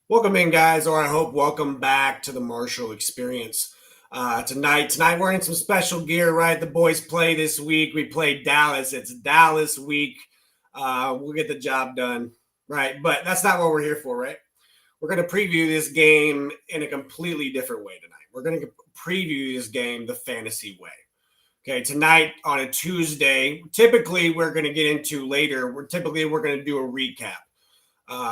Welcome in, guys, or I hope welcome back to the Marshall Experience. Tonight we're in some special gear, right? The boys play this week. We play Dallas. It's Dallas week. We'll get the job done, right? But that's not what we're here for, right? We're going to preview this game in a completely different way tonight. We're going to preview this game the fantasy way. Okay, tonight on a Tuesday, typically we're going to get into later. We're going to do a recap.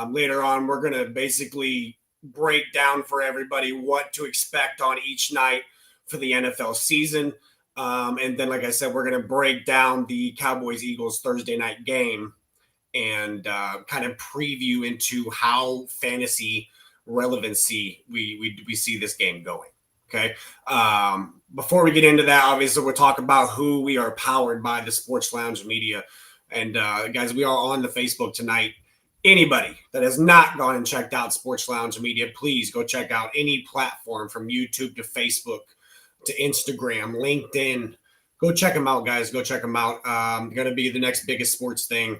Later on, we're going to basically break down for everybody what to expect on each night for the NFL season. And then, like I said, we're going to break down the Cowboys-Eagles Thursday night game and kind of preview into how fantasy relevancy we see this game going. Okay. Before we get into that, obviously, we'll talk about who we are powered by, the Sports Lounge Media. And guys, we are on the Facebook tonight. Anybody that has not gone and checked out Sports Lounge Media, please go check out any platform from YouTube to Facebook to Instagram, LinkedIn. Go check them out, guys. Go check them out. Going to be the next biggest sports thing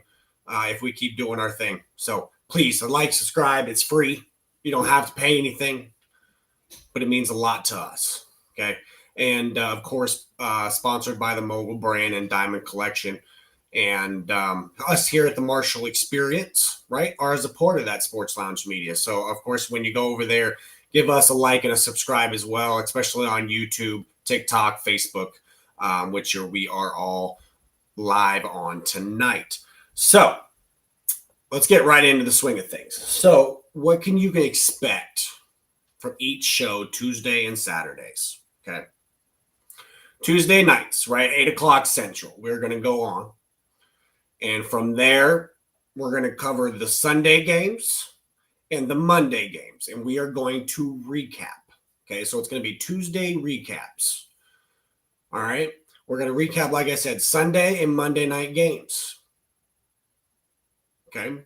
if we keep doing our thing. So please like, subscribe. It's free. You don't have to pay anything, but it means a lot to us. Okay. And of course, sponsored by the Mogul brand and Diamond Collection. And us here at the Marshall Experience, right, are as a part of that Sports Lounge Media. So, of course, when you go over there, give us a like and a subscribe as well, especially on YouTube, TikTok, Facebook, which we are all live on tonight. So, let's get right into the swing of things. So, what can you expect from each show Tuesday and Saturdays? Okay. Tuesday nights, right, 8 o'clock Central, we're going to go on. And from there, we're going to cover the Sunday games and the Monday games. And we are going to recap. Okay, so it's going to be Tuesday recaps. All right. We're going to recap, like I said, Sunday and Monday night games. Okay.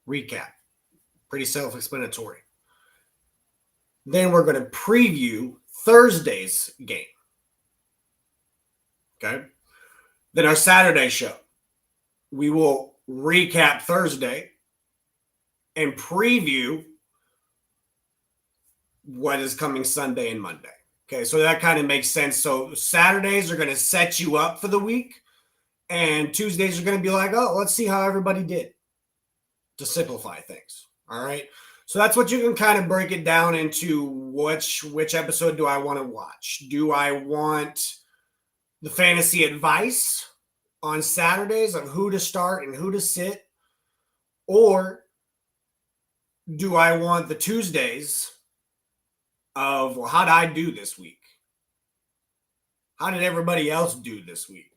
Recap. Pretty self-explanatory. Then we're going to preview Thursday's game. Okay. Then our Saturday show, we will recap Thursday and preview what is coming Sunday and Monday. Okay, so that kind of makes sense. So Saturdays are going to set you up for the week, and Tuesdays are going to be like, oh, let's see how everybody did, to simplify things. All right, so that's what you can kind of break it down into. Which episode do I want to watch? Do I want the fantasy advice on Saturdays of who to start and who to sit? Or do I want the Tuesdays of, well, how did I do this week? How did everybody else do this week?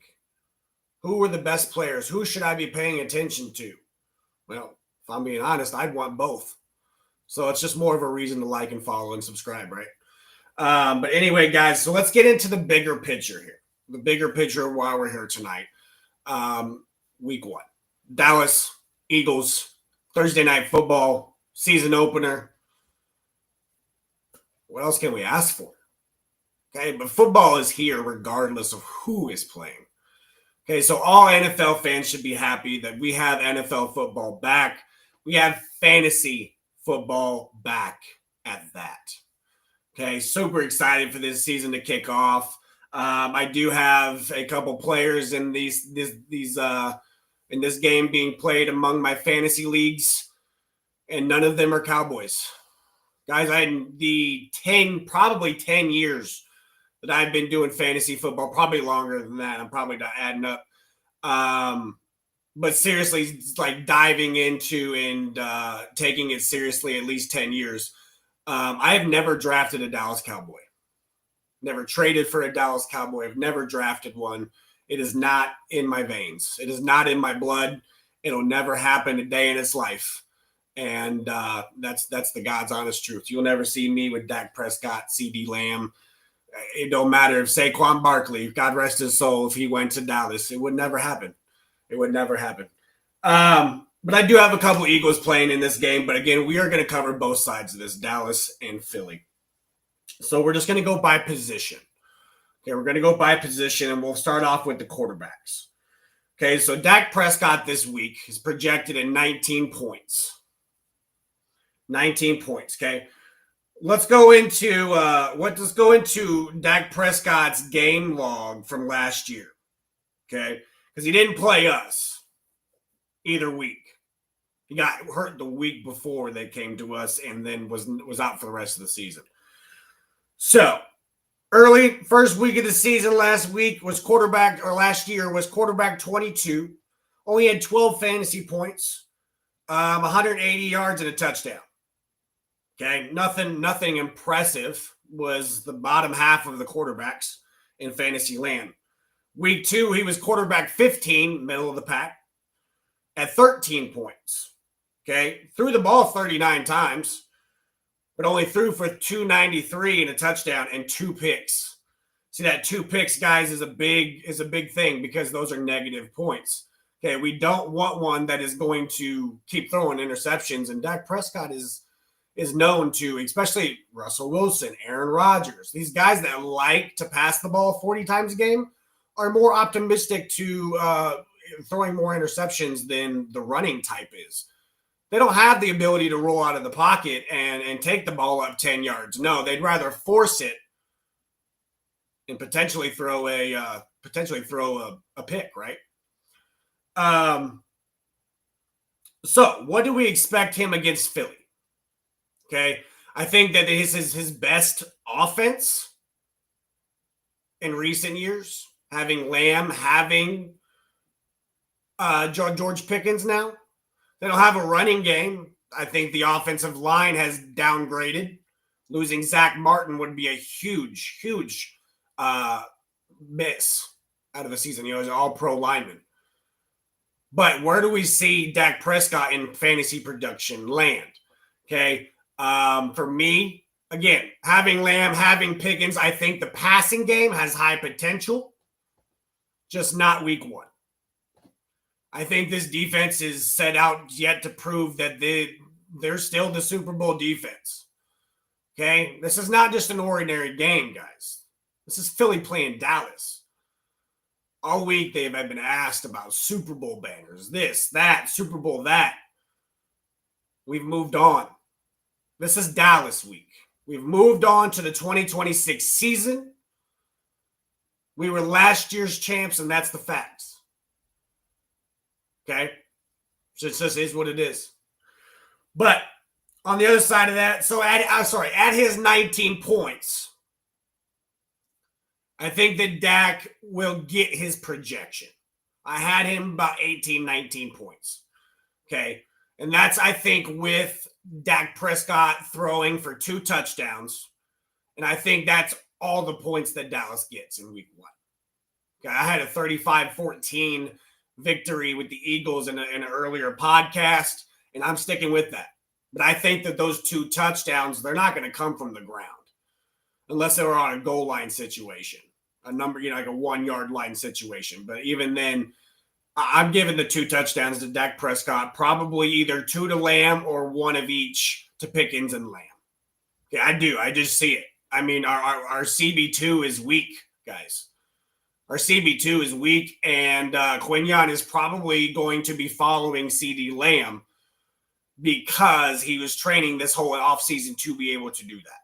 Who were the best players? Who should I be paying attention to? Well, if I'm being honest, I'd want both. So it's just more of a reason to like and follow and subscribe, right? But anyway, guys, so let's get into the bigger picture here. The bigger picture while we're here tonight. Week 1, Dallas Eagles, Thursday night football, season opener. What else can we ask for? Okay, but football is here regardless of who is playing. Okay, so all NFL fans should be happy that we have NFL football back. We have fantasy football back at that. Okay, super excited for this season to kick off. I do have a couple players in this game being played among my fantasy leagues, and none of them are Cowboys. Guys, I had probably 10 years that I've been doing fantasy football, probably longer than that. I'm probably not adding up. But seriously, it's like diving into and taking it seriously at least 10 years. I have never drafted a Dallas Cowboy. Never traded for a Dallas Cowboy. I've never drafted one. It is not in my veins. It is not in my blood. It'll never happen a day in its life. And that's the God's honest truth. You'll never see me with Dak Prescott, CD Lamb. It don't matter if Saquon Barkley, God rest his soul, if he went to Dallas. It would never happen. It would never happen. But I do have a couple Eagles playing in this game. But again, we are going to cover both sides of this, Dallas and Philly. So we're just going to go by position. Okay, we're going to go by position, and we'll start off with the quarterbacks. Okay, so Dak Prescott this week is projected at 19 points. 19 points. Okay. Let's go into Dak Prescott's game log from last year. Okay. Because he didn't play us either week. He got hurt the week before they came to us and then was out for the rest of the season. So early first week of the season last year was quarterback 22. Only had 12 fantasy points, 180 yards and a touchdown. Okay, nothing impressive. Was the bottom half of the quarterbacks in fantasy land. Week 2, he was quarterback 15, middle of the pack, at 13 points. Okay, threw the ball 39 times, but only threw for 293 and a touchdown and 2 picks. See, that 2 picks, guys, is a big thing because those are negative points. Okay, we don't want one that is going to keep throwing interceptions, and Dak Prescott is known to, especially Russell Wilson, Aaron Rodgers, these guys that like to pass the ball 40 times a game are more optimistic to throwing more interceptions than the running type is. They don't have the ability to roll out of the pocket and take the ball up 10 yards. No, they'd rather force it and potentially throw a pick, right? So what do we expect him against Philly? Okay, I think that this is his best offense in recent years, having Lamb, having George Pickens now. They don't have a running game. I think the offensive line has downgraded. Losing Zach Martin would be a huge miss out of the season. He's an all-pro lineman. But where do we see Dak Prescott in fantasy production land? Okay, for me, again, having Lamb, having Pickens, I think the passing game has high potential, just not week 1. I think this defense is set out yet to prove that they're still the Super Bowl defense. Okay? This is not just an ordinary game, guys. This is Philly playing Dallas. All week they've been asked about Super Bowl banners, this, that, Super Bowl, that. We've moved on. This is Dallas week. We've moved on to the 2026 season. We were last year's champs, and that's the facts. Okay? So it just is what it is. But on the other side of that, at his 19 points, I think that Dak will get his projection. I had him about 18, 19 points. Okay? And that's, I think, with Dak Prescott throwing for 2 touchdowns. And I think that's all the points that Dallas gets in week 1. Okay, I had a 35-14 victory with the Eagles in an earlier podcast, and I'm sticking with that. But I think that those 2 touchdowns, they're not going to come from the ground unless they were on a goal line situation, a number, like a 1-yard line situation. But even then, I'm giving the 2 touchdowns to Dak Prescott, probably either 2 to Lamb or 1 of each to Pickens and Lamb. Yeah, I do. I just see it. I mean, our CB2 is weak, guys. Our CB2 is weak, and Quinyon is probably going to be following CD Lamb because he was training this whole offseason to be able to do that.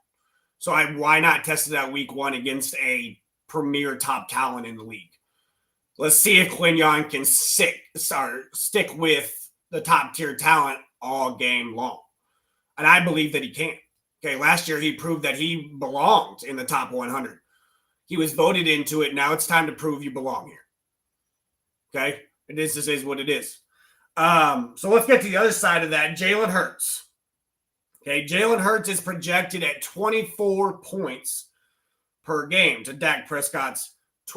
So why not test it out week 1 against a premier top talent in the league? Let's see if Quinyon can stick with the top-tier talent all game long. And I believe that he can. Okay, last year he proved that he belonged in the top 100. He was voted into it. Now it's time to prove you belong here. Okay? This is what it is. So let's get to the other side of that. Jalen Hurts. Okay, Jalen Hurts is projected at 24 points per game to Dak Prescott's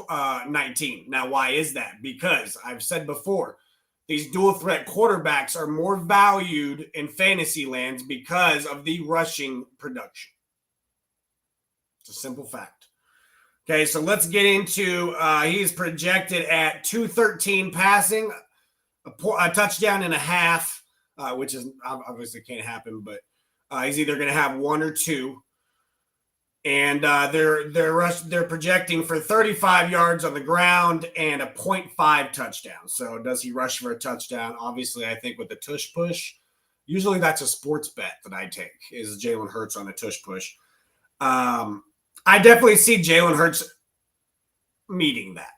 19. Now, why is that? Because I've said before, these dual threat quarterbacks are more valued in fantasy lands because of the rushing production. It's a simple fact. Okay, so let's get into he's projected at 213 passing, a touchdown and a half, which is obviously can't happen, but he's either going to have 1 or 2. And they're projecting for 35 yards on the ground and a 0.5 touchdown. So does he rush for a touchdown? Obviously, I think with the tush push, Usually that's a sports bet that I take is Jalen Hurts on a tush push. I definitely see Jalen Hurts meeting that.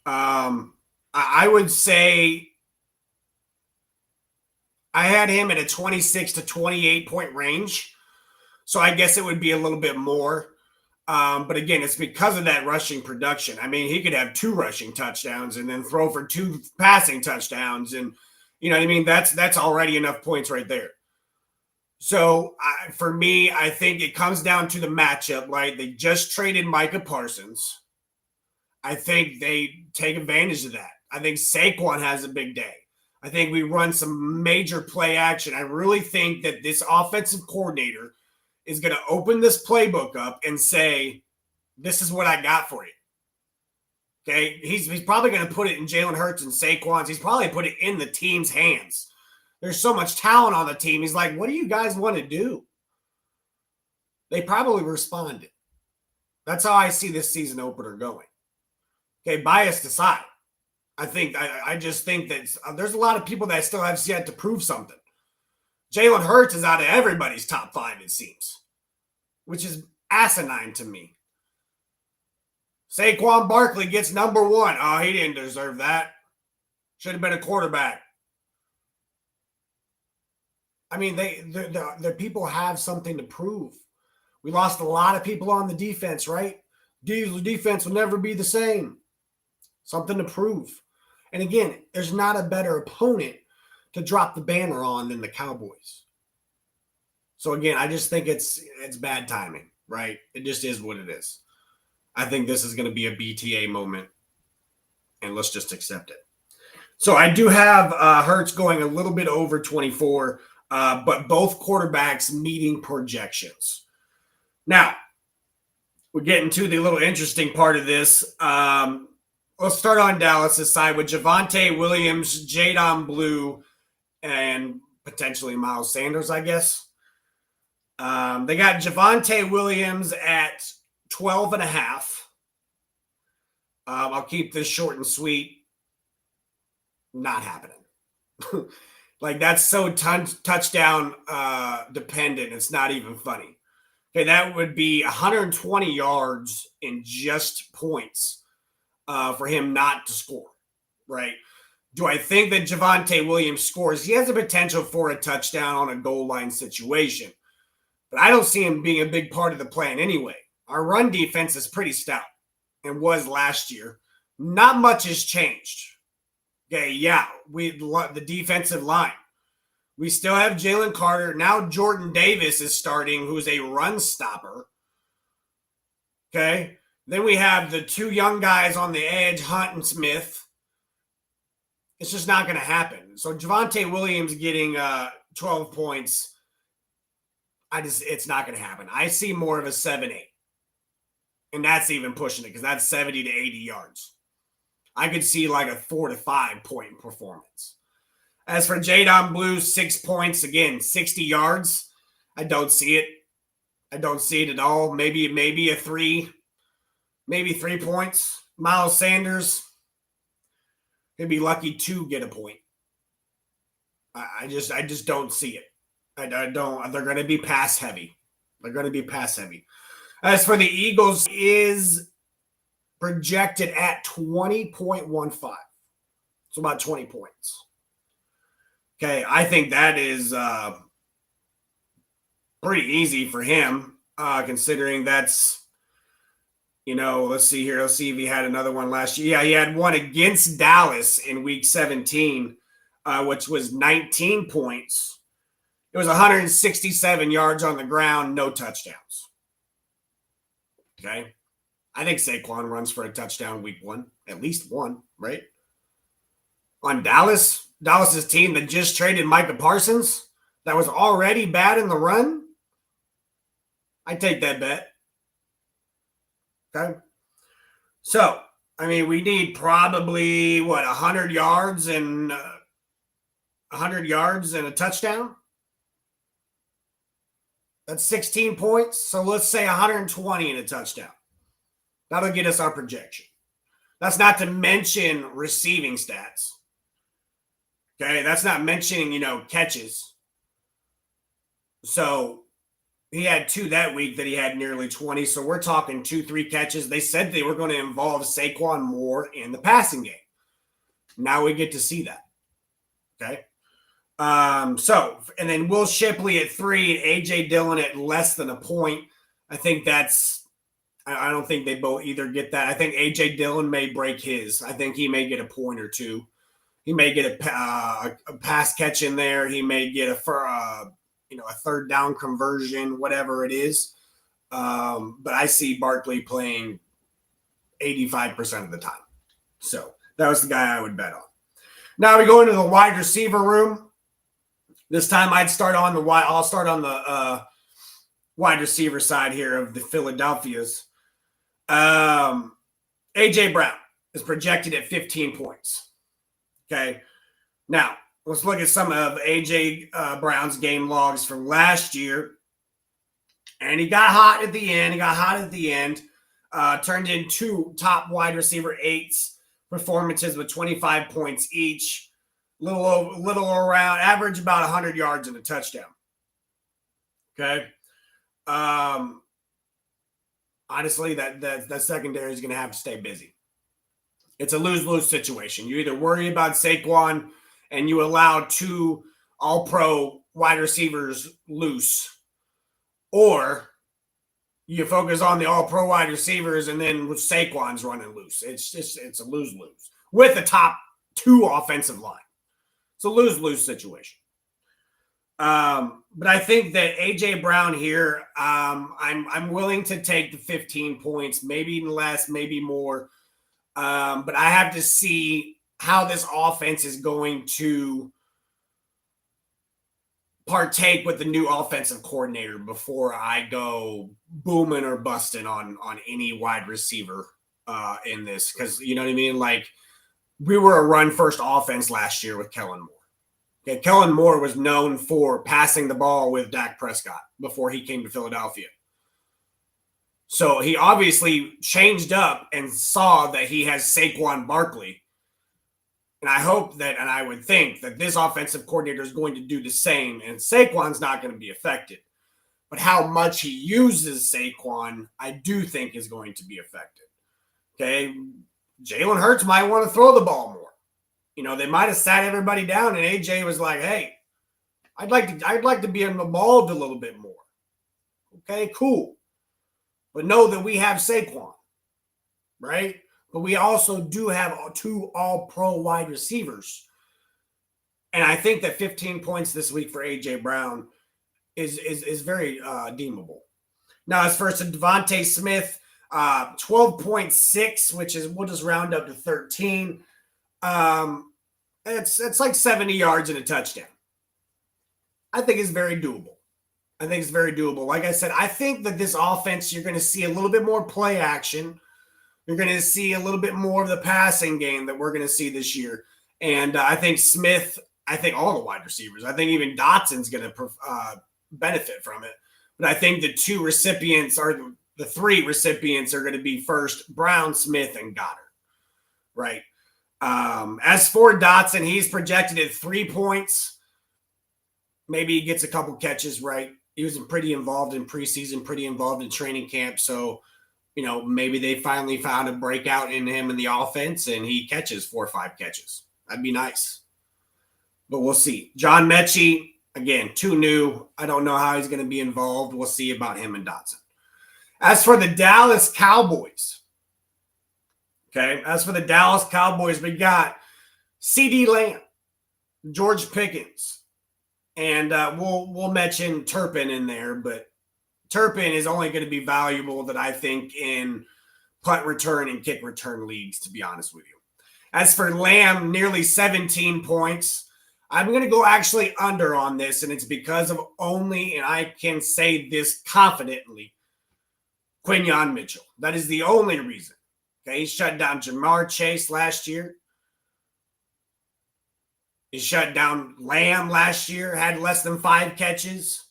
I would say I had him in a 26 to 28 point range. So I guess it would be a little bit more. But again, it's because of that rushing production. I mean, he could have 2 rushing touchdowns and then throw for 2 passing touchdowns. And you know what I mean? That's already enough points right there. So for me, I think it comes down to the matchup, right? They just traded Micah Parsons. I think they take advantage of that. I think Saquon has a big day. I think we run some major play action. I really think that this offensive coordinator is going to open this playbook up and say, this is what I got for you. Okay. He's probably going to put it in Jalen Hurts and Saquon's. He's probably put it in the team's hands. There's so much talent on the team. He's like, what do you guys want to do? They probably responded. That's how I see this season opener going. Okay, biased aside, I just think that there's a lot of people that still have yet to prove something. Jalen Hurts is out of everybody's top 5, it seems, which is asinine to me. Saquon Barkley gets number 1. Oh, he didn't deserve that. Should have been a quarterback. I mean, the people have something to prove. We lost a lot of people on the defense, right? The defense will never be the same. Something to prove. And again, there's not a better opponent to drop the banner on than the Cowboys. So again, I just think it's bad timing, right? It just is what it is. I think this is going to be a BTA moment, and let's just accept it. So I do have Hurts going a little bit over 24, but both quarterbacks meeting projections. Now, we're getting to the little interesting part of this. Let's start on Dallas' side with Javonte Williams, Jadon Blue, and potentially Miles Sanders, I guess. They got Javonte Williams at 12.5. I'll keep this short and sweet. Not happening. Like, that's so touchdown dependent. It's not even funny. Okay, that would be 120 yards in just points for him not to score, right? Do I think that Javonte Williams scores? He has the potential for a touchdown on a goal line situation, but I don't see him being a big part of the plan anyway. Our run defense is pretty stout and was last year. Not much has changed. Okay, yeah, the defensive line. We still have Jalen Carter. Now Jordan Davis is starting, who's a run stopper. Okay, then we have the 2 young guys on the edge, Hunt and Smith. It's just not going to happen. So Javonte Williams getting 12 points, it's not going to happen. I see more of a 7-8. And that's even pushing it because that's 70 to 80 yards. I could see like a 4 to 5 point performance. As for Jadon Blue, 6 points, again, 60 yards. I don't see it. I don't see it at all. Maybe a 3. Maybe 3 points. Miles Sanders, he'd be lucky to get a point. I just don't see it. I don't. They're going to be pass heavy. They're going to be pass heavy. As for the Eagles, is projected at 20.15. So about 20 points. Okay, I think that is pretty easy for him, considering that's, let's see here. Let's see if he had another one last year. Yeah, he had one against Dallas in week 17, which was 19 points. It was 167 yards on the ground, no touchdowns. Okay. I think Saquon runs for a touchdown week 1, at least one, right? On Dallas's team that just traded Micah Parsons, that was already bad in the run, I take that bet. Okay. So, I mean, we need probably 100 yards and 100 yards and a touchdown. That's 16 points. So let's say 120 and a touchdown. That'll get us our projection. That's not to mention receiving stats. Okay, that's not mentioning, catches. So he had 2 that week that he had nearly 20. So we're talking 2, 3 catches. They said they were going to involve Saquon more in the passing game. Now we get to see that. Okay. And then Will Shipley at 3, and AJ Dillon at less than a point. I think I don't think they both either get that. I think AJ Dillon may break his. I think he may get a point or two. He may get a pass catch in there. He may get a third down conversion, whatever it is. But I see Barkley playing 85% of the time. So that was the guy I would bet on. Now we go into the wide receiver room. This time I'll start on the wide receiver side here of the Philadelphia's. AJ Brown is projected at 15 points. Okay. Now, let's look at some of AJ Brown's game logs from last year. And he got hot at the end. Turned in 2 top wide receiver 8s performances with 25 points each. Little around, average about 100 yards and a touchdown. Okay. Honestly, that secondary is going to have to stay busy. It's a lose-lose situation. You either worry about Saquon and you allow 2 all-pro wide receivers loose, or you focus on the all-pro wide receivers and then Saquon's running loose. It's a lose-lose with the top 2 offensive line. It's a lose-lose situation. But I think that AJ Brown here, I'm willing to take the 15 points, maybe less, maybe more. But I have to see how this offense is going to partake with the new offensive coordinator before I go booming or busting on any wide receiver in this. Because, you know what I mean? Like, we were a run-first offense last year with Kellen Moore. Okay, Kellen Moore was known for passing the ball with Dak Prescott before he came to Philadelphia. So he obviously changed up and saw that he has Saquon Barkley. And I hope that, and I would think that this offensive coordinator is going to do the same, and Saquon's not going to be affected. But how much he uses Saquon, I do think is going to be affected. Okay, Jalen Hurts might want to throw the ball more. You know, they might have sat everybody down, and AJ was like, "Hey, I'd like to be involved a little bit more." Okay, cool. But know that we have Saquon, right? But we also do have 2 all-pro wide receivers. And I think that 15 points this week for AJ Brown is very deemable. Now, as for Devontae Smith, 12.6, which is, we'll just round up to 13. It's like 70 yards and a touchdown. I think it's very doable. Like I said, I think that this offense, you're going to see a little bit more play action. You're going to see a little bit more of the passing game that we're going to see this year. And I think Smith, I think all the wide receivers, I think even Dotson's going to benefit from it. But I think the 3 recipients are going to be first Brown, Smith, and Goddard. Right. As for Dotson, he's projected at 3 points. Maybe he gets a couple catches, right? He was pretty involved in preseason, pretty involved in training camp. So, you know, maybe they finally found a breakout in him in the offense and he catches 4 or 5 catches. That'd be nice. But we'll see. John Mechie, again, too new. I don't know how he's going to be involved. We'll see about him and Dotson. As for the Dallas Cowboys, we got CeeDee Lamb, George Pickens, and we'll mention Turpin in there, but Turpin is only going to be valuable that I think in punt return and kick return leagues, to be honest with you. As for Lamb, nearly 17 points. I'm going to go actually under on this, and it's because of only, and I can say this confidently, Quinyon Mitchell. That is the only reason. Okay, he shut down Jamar Chase last year. He shut down Lamb last year, had less than 5 catches.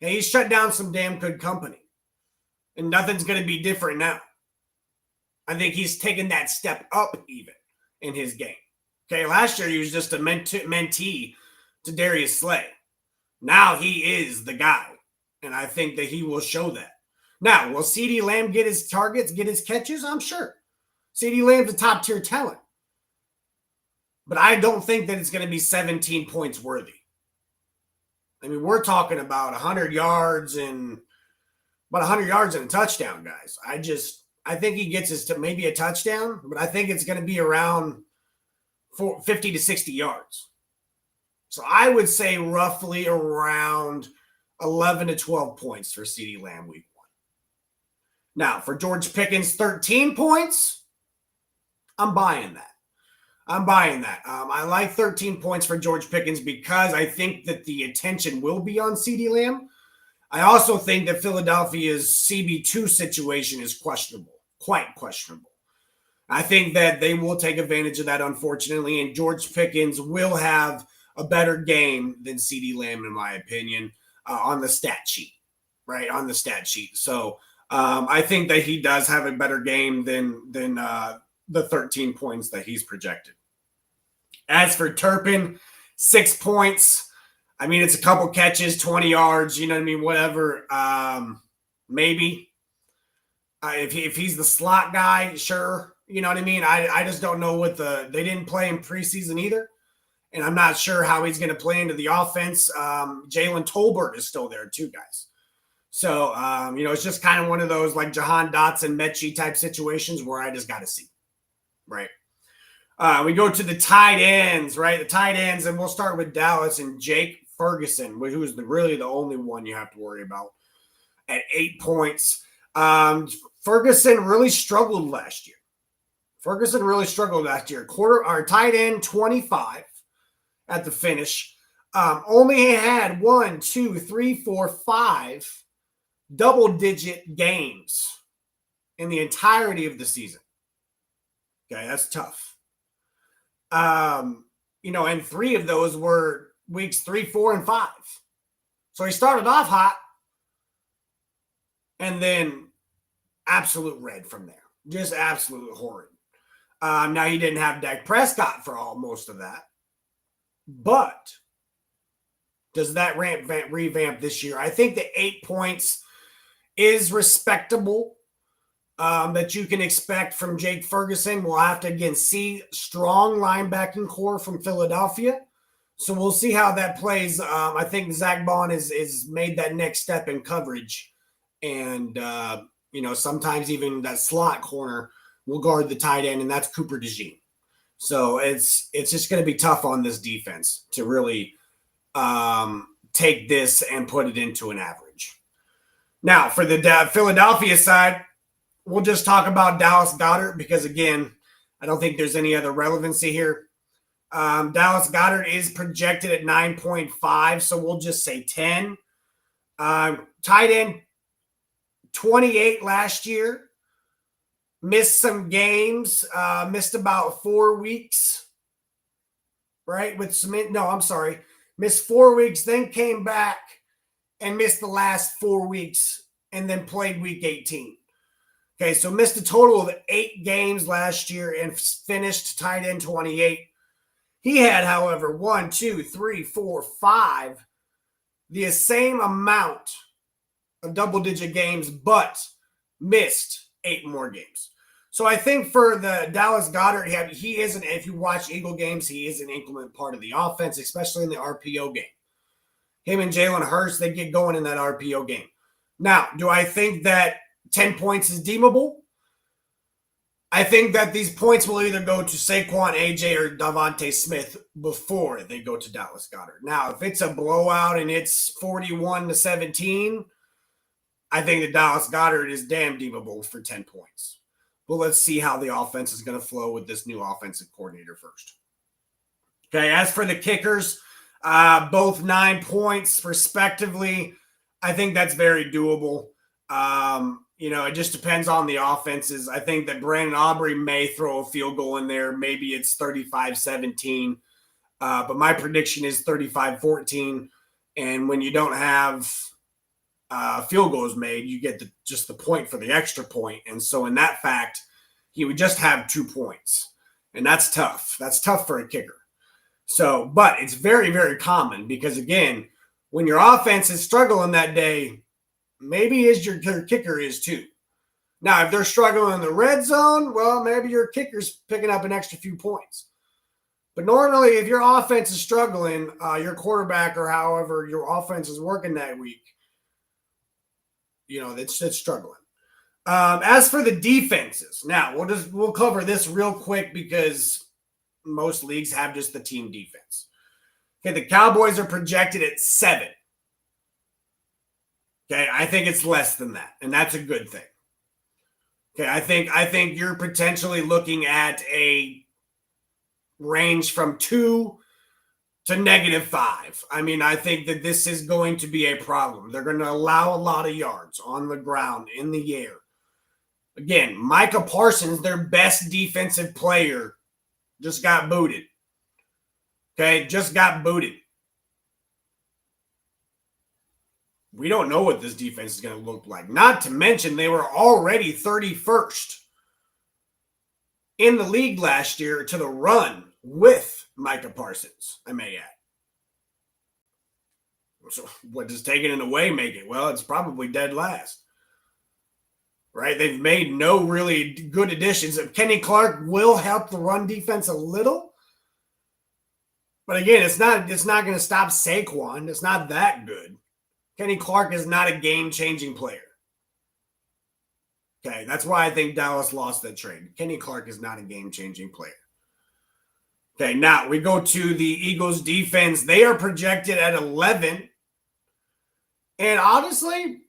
Okay, he shut down some damn good company. And nothing's going to be different now. I think he's taken that step up even in his game. Okay, last year he was just a mentee to Darius Slay. Now he is the guy. And I think that he will show that. Now, will CeeDee Lamb get his targets, get his catches? I'm sure. CeeDee Lamb's a top tier talent. But I don't think that it's going to be 17 points worthy. I mean, we're talking about 100 yards and a touchdown, guys. I think he gets us to maybe a touchdown, but I think it's going to be around 50 to 60 yards. So I would say roughly around 11 to 12 points for CeeDee Lamb week 1. Now, for George Pickens, 13 points, I'm buying that. I like 13 points for George Pickens because I think that the attention will be on CeeDee Lamb. I also think that Philadelphia's CB2 situation is questionable, quite questionable. I think that they will take advantage of that, unfortunately, and George Pickens will have a better game than CeeDee Lamb, in my opinion, on the stat sheet, right? On the stat sheet. So I think that he does have a better game than the 13 points that he's projected. As for Turpin, 6 points. I mean, it's a couple catches, 20 yards, you know what I mean? Whatever. Maybe. If he's the slot guy, sure. You know what I mean? I just don't know they didn't play in preseason either. And I'm not sure how he's going to play into the offense. Jalen Tolbert is still there too, guys. So, it's just kind of one of those like Jahan Dotson, Mechie type situations where I just got to see. Right. We go to the tight ends, right? The tight ends, and we'll start with Dallas and Jake Ferguson, who is really the only one you have to worry about at 8 points. Ferguson really struggled last year. Our tight end 25 at the finish. Only had 1, 2, 3, 4, 5 double-digit games in the entirety of the season. Okay, that's tough. And 3 of those were weeks 3, 4, and 5. So he started off hot and then absolute red from there. Just absolute horrid. Now he didn't have Dak Prescott for most of that. But does that revamp this year? I think the 8 points is respectable. That you can expect from Jake Ferguson. We'll have to, again, see strong linebacking core from Philadelphia. So we'll see how that plays. I think Zach Bond is made that next step in coverage. And, sometimes even that slot corner will guard the tight end, and that's Cooper DeJean. So it's just going to be tough on this defense to really take this and put it into an average. Now, for the Philadelphia side, we'll just talk about Dallas Goedert because, again, I don't think there's any other relevancy here. Dallas Goedert is projected at 9.5, so we'll just say 10. Tight end, 28 last year. Missed some games. Missed about 4 weeks. Right? Missed 4 weeks, then came back and missed the last 4 weeks and then played week 18. Okay, so missed a total of 8 games last year and finished tight end 28. He had, however, 1, 2, 3, 4, 5, the same amount of double-digit games, but missed 8 more games. So I think for the Dallas Goedert, he isn't, if you watch Eagle games, he is an inclement part of the offense, especially in the RPO game. Him and Jalen Hurts, they get going in that RPO game. Now, do I think that 10 points is deemable? I think that these points will either go to Saquon, AJ, or Devontae Smith before they go to Dallas Goedert. Now, if it's a blowout and it's 41-17, I think that Dallas Goedert is damn deemable for 10 points. But let's see how the offense is going to flow with this new offensive coordinator first. Okay, as for the kickers, both 9 points respectively, I think that's very doable. It just depends on the offenses. I think that Brandon Aubrey may throw a field goal in there. Maybe it's 35-17. But my prediction is 35-14. And when you don't have field goals made, you get just the point for the extra point. And so in that fact, he would just have 2 points. And that's tough. That's tough for a kicker. So, but it's very, very common because, again, When your offense is struggling that day, maybe is your kicker is too. Now, if they're struggling in the red zone, well, maybe your kicker's picking up an extra few points. But normally, if your offense is struggling, your quarterback or however your offense is working that week, it's struggling. As for the defenses, now we'll cover this real quick because most leagues have just the team defense. Okay, the Cowboys are projected at 7. Okay, I think it's less than that, and that's a good thing. Okay, I think you're potentially looking at a range from 2 to -5. I mean, I think that this is going to be a problem. They're going to allow a lot of yards on the ground, in the air. Again, Micah Parsons, their best defensive player, just got booted. Okay, just got booted. We don't know what this defense is going to look like. Not to mention, they were already 31st in the league last year to the run with Micah Parsons, I may add. So what does taking it away make it? Well, it's probably dead last. Right? They've made no really good additions. Kenny Clark will help the run defense a little. But again, it's not going to stop Saquon. It's not that good. Kenny Clark is not a game-changing player. Okay, that's why I think Dallas lost that trade. Kenny Clark is not a game-changing player. Okay, now we go to the Eagles defense. They are projected at 11. And honestly,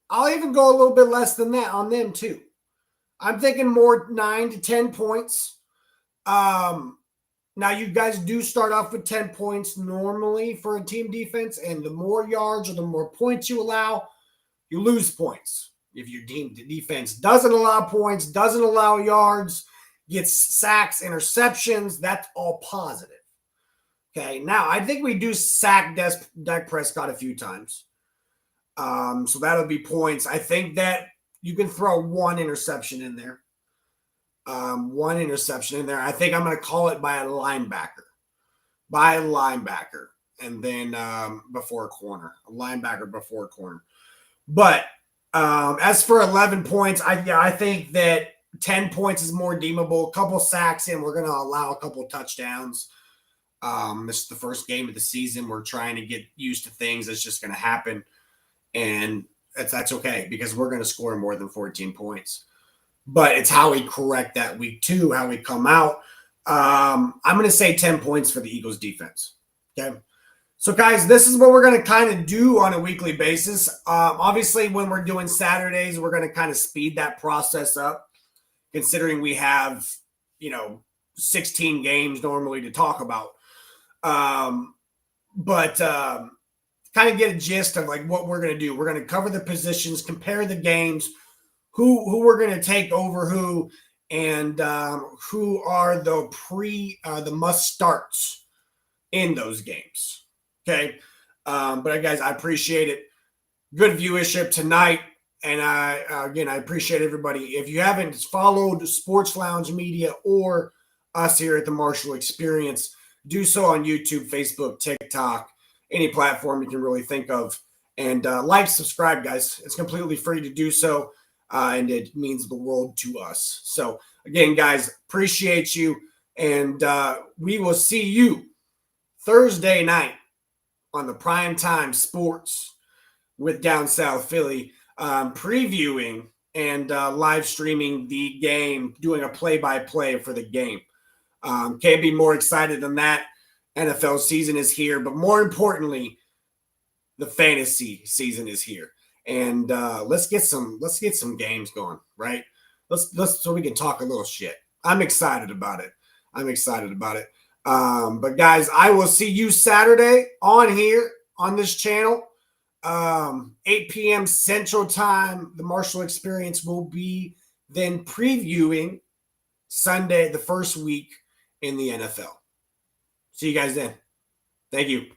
I'll even go a little bit less than that on them too. I'm thinking more 9 to 10 points. Now, you guys do start off with 10 points normally for a team defense, and the more yards or the more points you allow, you lose points. If your team defense doesn't allow points, doesn't allow yards, gets sacks, interceptions, that's all positive. Okay, now I think we do sack Dak Prescott a few times. So that'll be points. I think that you can throw one interception in there. I think I'm going to call it by a linebacker. And then before a corner. A linebacker before a corner. But as for 11 points, I think that 10 points is more redeemable. A couple sacks and we're going to allow a couple touchdowns. This is the first game of the season. We're trying to get used to things. It's just going to happen. And that's okay because we're going to score more than 14 points. But it's how we correct that week 2, how we come out. I'm going to say 10 points for the Eagles defense. Okay. So, guys, this is what we're going to kind of do on a weekly basis. Obviously, when we're doing Saturdays, we're going to kind of speed that process up, considering we have, 16 games normally to talk about. But kind of get a gist of like what we're going to do. We're going to cover the positions, compare the games, who we're going to take over who, and who are the must starts in those games. Okay. But guys, I appreciate it. Good viewership tonight. And I appreciate everybody. If you haven't followed Sports Lounge Media or us here at the Marshall Experience, do so on YouTube, Facebook, TikTok, any platform you can really think of. And like, subscribe, guys. It's completely free to do so. And it means the world to us. So, again, guys, appreciate you. And we will see you Thursday night on the Primetime Sports with Down South Philly, previewing and live streaming the game, doing a play-by-play for the game. Can't be more excited than that. NFL season is here. But more importantly, the fantasy season is here. And let's get some games going, right? Let's so we can talk a little shit. I'm excited about it. But guys, I will see you Saturday on here on this channel, 8 p.m. Central Time. The Marshall Experience will be then previewing Sunday, the first week in the NFL. See you guys then. Thank you.